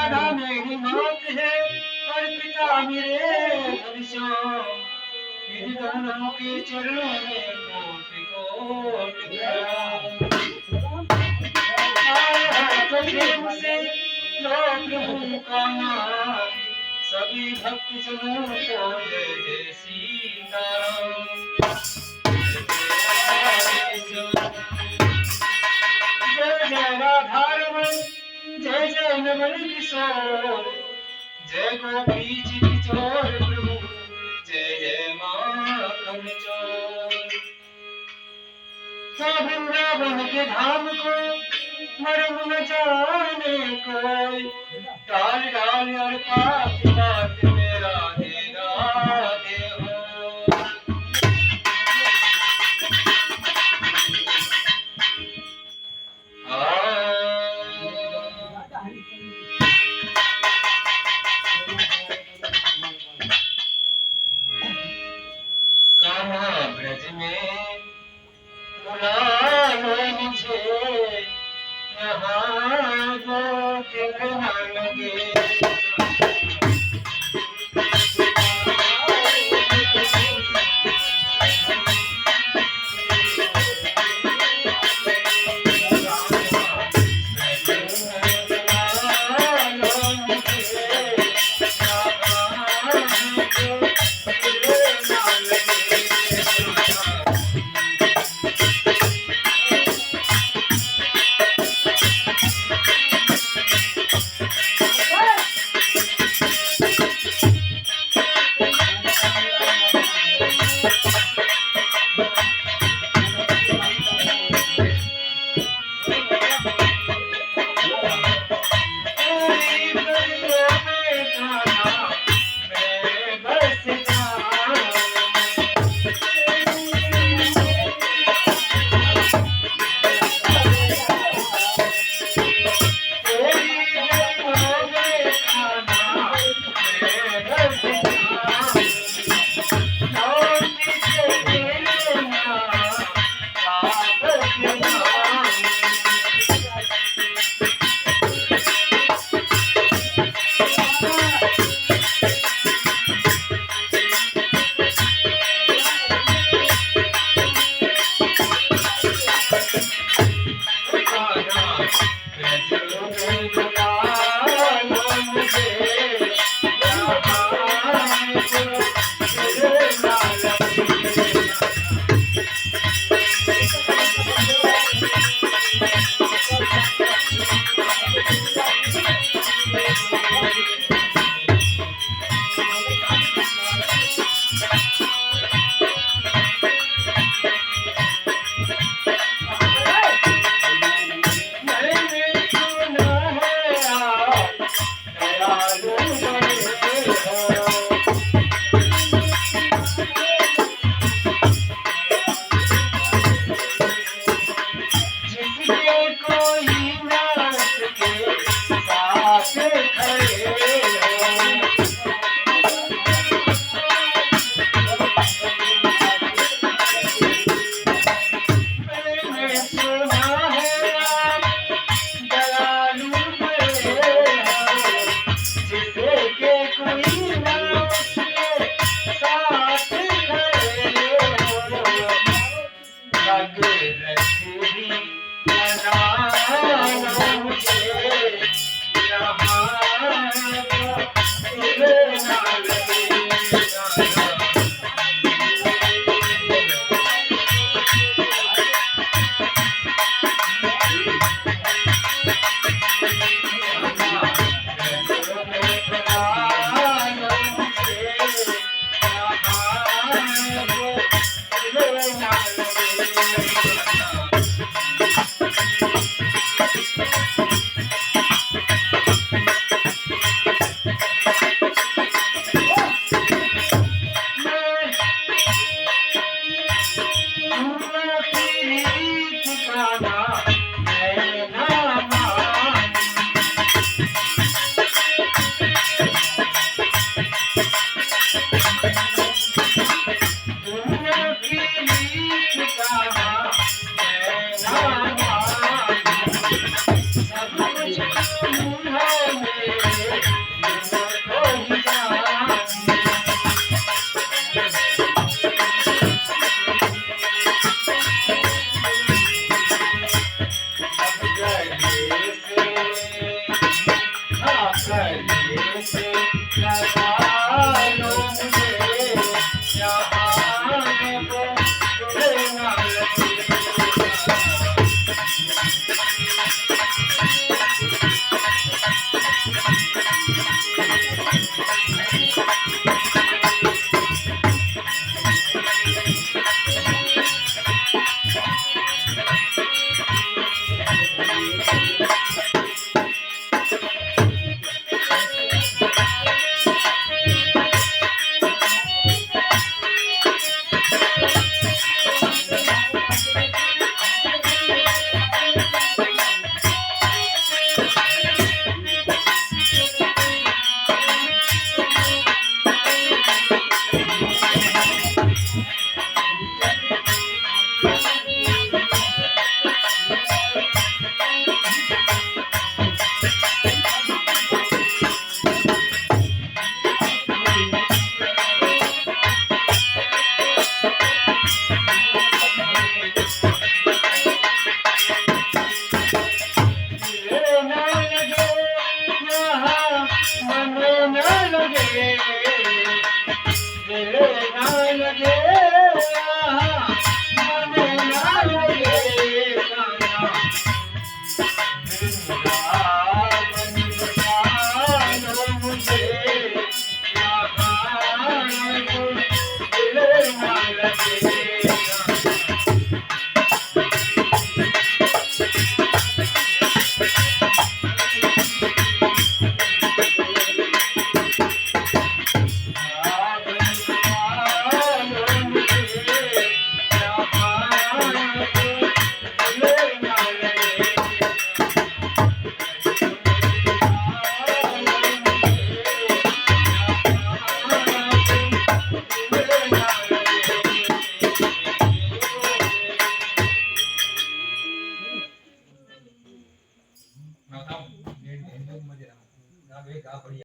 राधा मेरी मात है और पिता मेरे धनुषो। इन दोनों के चरणों में कोटि कोटि प्रणाम। प्रेम से लो प्रभु का नाम, सभी भक्त जनों को जय जय सीताराम। जय जय राधा रमन, जय जय नमन किशोर, जय गोपी किशोर प्रभु, जय जय माखन चोर। तो वृंदावन के धाम को मर्म न जाने कोई, डाल डाल और पात पात में राधे राधे हो। कान्हा ब्रज में बुला लो मुझे, यहाँ दो ठिकाना लगे। मन न लगे